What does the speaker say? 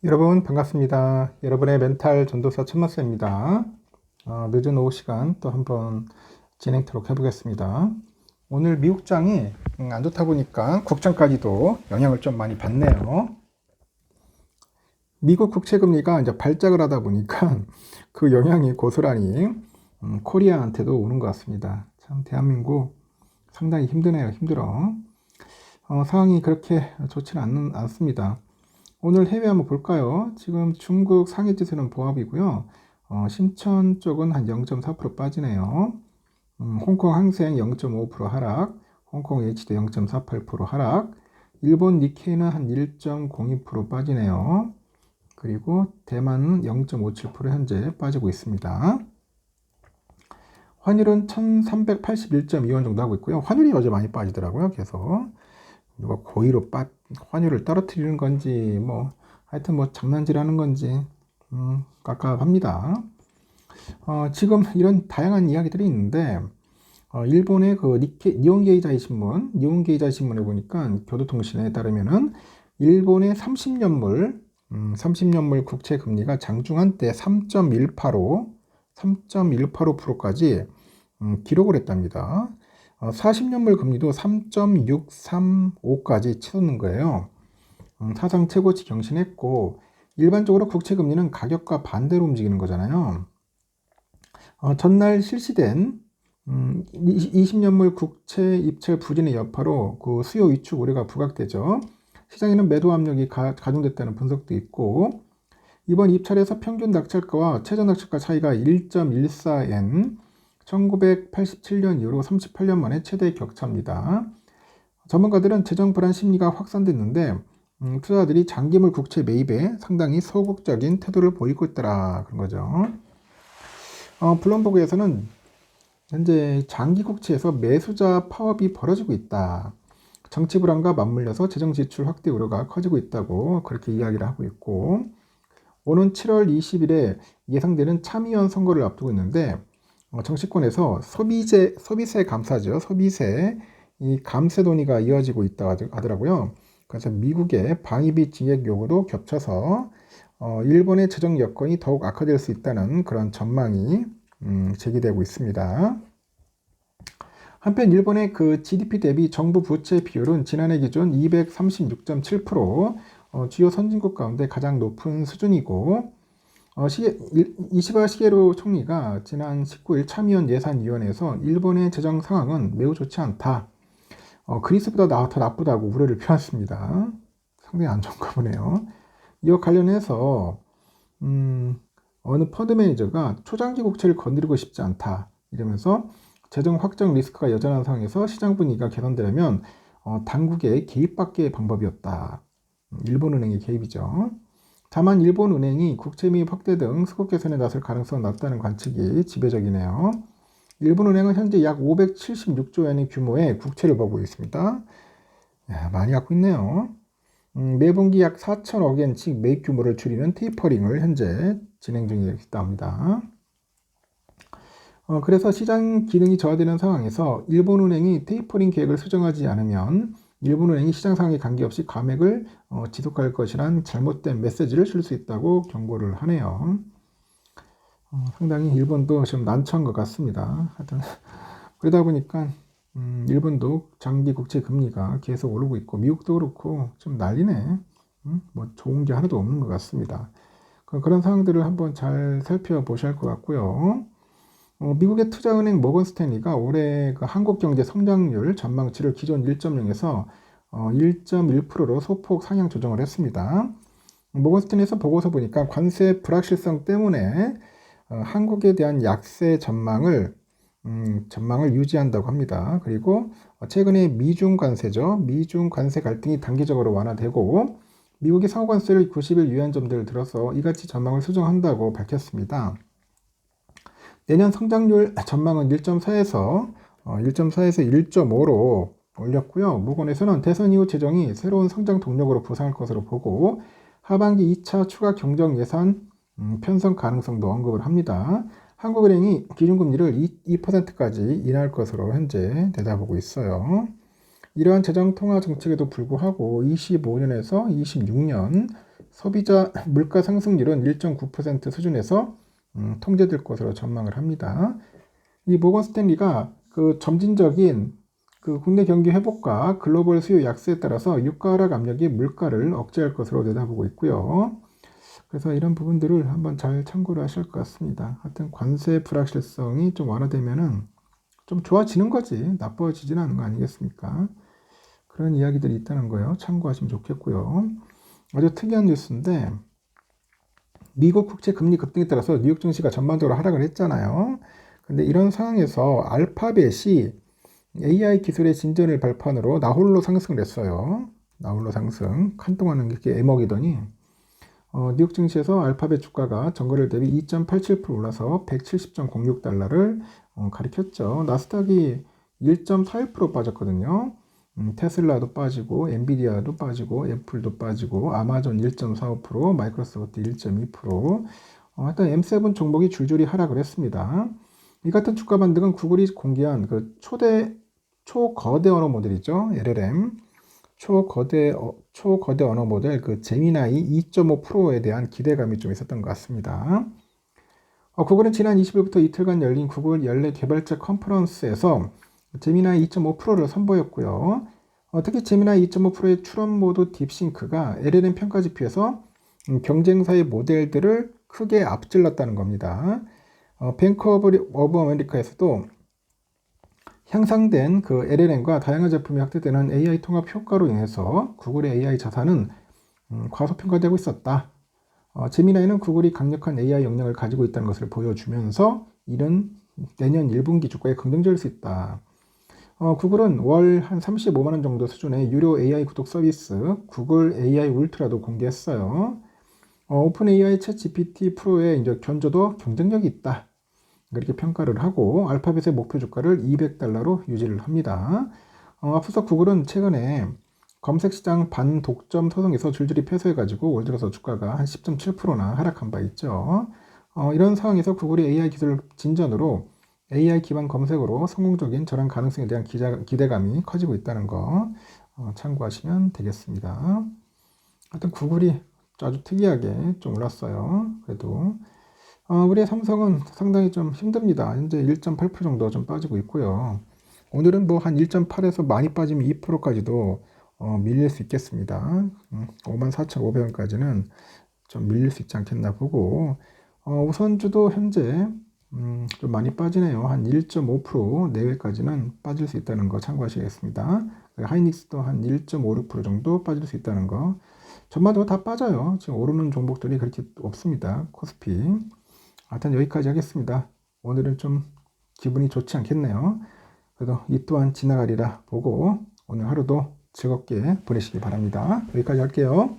여러분 반갑습니다. 여러분의 멘탈 전도사 천마스입니다. 늦은 오후 시간 또 한번 진행토록 해보겠습니다. 오늘 미국장이 안 좋다 보니까 국장까지도 영향을 좀 많이 받네요. 미국 국채금리가 이제 발작을 하다 보니까 그 영향이 고스란히 코리아한테도 오는 것 같습니다. 참 대한민국 상당히 힘드네요. 힘들어. 상황이 그렇게 좋지는 않습니다. 오늘 해외 한번 볼까요? 지금 중국 상해 지수는 보합이고요. 신천 쪽은 한 0.4% 빠지네요. 홍콩 항생 0.5% 하락, 홍콩 H도 0.48% 하락, 일본 니케이는 한 1.02% 빠지네요. 그리고 대만은 0.57% 현재 빠지고 있습니다. 환율은 1381.2원 정도 하고 있고요. 환율이 어제 많이 빠지더라고요. 계속. 누가 고의로 환율을 떨어뜨리는 건지 하여튼 장난질하는 건지 깝깝합니다. 지금 이런 다양한 이야기들이 있는데 일본의 그 니혼게이자이 신문에 보니까 교도통신에 따르면은 일본의 30년물 국채 금리가 장중 한때 3.185%까지 기록을 했답니다. 40년물 금리도 3.635까지 치솟는 거예요. 사상 최고치 경신했고, 일반적으로 국채 금리는 가격과 반대로 움직이는 거잖아요. 전날 실시된 20년물 국채 입찰 부진의 여파로 그 수요 위축 우려가 부각되죠. 시장에는 매도 압력이 가중됐다는 분석도 있고, 이번 입찰에서 평균 낙찰가와 최저 낙찰가 차이가 1.14엔, 1987년 이후로 38년 만에 최대 격차입니다. 전문가들은 재정 불안 심리가 확산됐는데 투자자들이 장기물 국채 매입에 상당히 소극적인 태도를 보이고 있더라 그런 거죠. 블룸버그에서는 현재 장기 국채에서 매수자 파업이 벌어지고 있다. 정치 불안과 맞물려서 재정 지출 확대 우려가 커지고 있다고 그렇게 이야기를 하고 있고, 오는 7월 20일에 예상되는 참의원 선거를 앞두고 있는데 정치권에서 소비세 감사죠. 소비세 이 감세 논의가 이어지고 있다 하더라고요. 그래서 미국의 방위비 증액 요구도 겹쳐서 일본의 재정 여건이 더욱 악화될 수 있다는 그런 전망이 제기되고 있습니다. 한편 일본의 그 GDP 대비 정부 부채 비율은 지난해 기준 236.7%, 주요 선진국 가운데 가장 높은 수준이고, 이시바 시게루 총리가 지난 19일 참의원 예산위원회에서 일본의 재정 상황은 매우 좋지 않다. 그리스보다 더 나쁘다고 우려를 표했습니다. 상당히 안 좋은가 보네요. 이와 관련해서 어느 펀드 매니저가 초장기 국채를 건드리고 싶지 않다. 이러면서 재정 확정 리스크가 여전한 상황에서 시장 분위기가 개선되려면 당국의 개입밖에 방법이 없다. 일본은행의 개입이죠. 다만 일본은행이 국채 매입 확대 등 수급 개선에 나설 가능성은 낮다는 관측이 지배적이네요. 일본은행은 현재 약 576조 엔의 규모의 국채를 보고 있습니다. 많이 갖고 있네요. 매분기 약 4천억 엔씩 매입 규모를 줄이는 테이퍼링을 현재 진행 중에 있다 합니다. 그래서 시장 기능이 저하되는 상황에서 일본은행이 테이퍼링 계획을 수정하지 않으면 일본은행이 시장 상황에 관계없이 감액을 지속할 것이란 잘못된 메시지를 줄 수 있다고 경고를 하네요. 상당히 일본도 지금 난처한 것 같습니다. 하여튼 그러다 보니까 일본도 장기 국채 금리가 계속 오르고 있고 미국도 그렇고 좀 난리네. 좋은 게 하나도 없는 것 같습니다. 그런 상황들을 한번 잘 살펴보셔야 할 것 같고요. 미국의 투자은행 모건 스탠리가 올해 그 한국 경제 성장률 전망치를 기존 1.0에서 1.1%로 소폭 상향 조정을 했습니다. 모건 스탠리에서 보고서 보니까 관세 불확실성 때문에 한국에 대한 약세 전망을 유지한다고 합니다. 그리고 최근에 미중 관세 갈등이 단기적으로 완화되고 미국이 상호 관세를 90일 유예한 점들을 들어서 이같이 전망을 수정한다고 밝혔습니다. 내년 성장률 전망은 1.4에서 1.5로 올렸고요. 모건에서는 대선 이후 재정이 새로운 성장 동력으로 부상할 것으로 보고 하반기 2차 추가 경정 예산 편성 가능성도 언급을 합니다. 한국은행이 기준금리를 2%까지 인하할 것으로 현재 내다보고 있어요. 이러한 재정 통화 정책에도 불구하고 25년에서 26년 소비자 물가 상승률은 1.9% 수준에서 통제될 것으로 전망을 합니다. 이 모건 스탠리가 그 점진적인 그 국내 경기 회복과 글로벌 수요 약세에 따라서 유가 하락 압력이 물가를 억제할 것으로 내다보고 있고요. 그래서 이런 부분들을 한번 잘 참고를 하실 것 같습니다. 하여튼 관세 불확실성이 좀 완화되면은 좀 좋아지는 거지 나빠지지는 않은 거 아니겠습니까? 그런 이야기들이 있다는 거예요. 참고하시면 좋겠고요. 아주 특이한 뉴스인데 미국 국채 금리 급등에 따라서 뉴욕 증시가 전반적으로 하락을 했잖아요. 근데 이런 상황에서 알파벳이 AI 기술의 진전을 발판으로 나홀로 상승을 했어요. 나홀로 상승. 한동안은 이렇게 애먹이더니 뉴욕 증시에서 알파벳 주가가 전거래일 대비 2.87% 올라서 170.06달러를 가리켰죠. 나스닥이 1.41% 빠졌거든요. 테슬라도 빠지고 엔비디아도 빠지고 애플도 빠지고 아마존 1.45%, 마이크로소프트 1.2%. 하여튼 M7 종목이 줄줄이 하락을 했습니다. 이 같은 주가 반등은 구글이 공개한 그 초거대 언어 모델이죠. LLM. 초거대 언어 모델 그 제미나이 2.5%에 대한 기대감이 좀 있었던 것 같습니다. 구글은 지난 20일부터 이틀간 열린 구글 연례 개발자 컨퍼런스에서 제미나이 2.5%를 선보였고요. 특히 제미나이 2.5%의 추론 모드 딥싱크가 LLM 평가 지표에서 경쟁사의 모델들을 크게 앞질렀다는 겁니다. 뱅크 오브 아메리카에서도 향상된 그 LLM과 다양한 제품이 확대되는 AI 통합 효과로 인해서 구글의 AI 자산은 과소평가되고 있었다. 제미나이는 구글이 강력한 AI 역량을 가지고 있다는 것을 보여주면서 이는 내년 1분기 주가에 긍정적일 수 있다. 구글은 월 한 35만 원 정도 수준의 유료 AI 구독 서비스 구글 AI 울트라도 공개했어요. 오픈 AI 챗 GPT 프로의 이제 견조도 경쟁력이 있다. 그렇게 평가를 하고 알파벳의 목표 주가를 200달러로 유지를 합니다. 앞서서 구글은 최근에 검색시장 반독점 소송에서 줄줄이 패소해가지고 올 들어서 주가가 한 10.7%나 하락한 바 있죠. 이런 상황에서 구글이 AI 기술 진전으로 AI 기반 검색으로 성공적인 전환 가능성에 대한 기대감이 커지고 있다는 거 참고하시면 되겠습니다. 하여튼 구글이 아주 특이하게 좀 올랐어요. 그래도 우리의 삼성은 상당히 좀 힘듭니다. 현재 1.8% 정도 좀 빠지고 있고요. 오늘은 뭐 한 1.8에서 많이 빠지면 2%까지도 밀릴 수 있겠습니다. 54,500원까지는 좀 밀릴 수 있지 않겠나 보고 우선주도 현재 좀 많이 빠지네요. 한 1.5% 내외까지는 빠질 수 있다는 거 참고하시겠습니다. 하이닉스도 한 1.56% 정도 빠질 수 있다는 거. 전반적으로 다 빠져요. 지금 오르는 종목들이 그렇게 없습니다. 코스피. 하여튼 여기까지 하겠습니다. 오늘은 좀 기분이 좋지 않겠네요. 그래도 이 또한 지나가리라 보고 오늘 하루도 즐겁게 보내시기 바랍니다. 여기까지 할게요.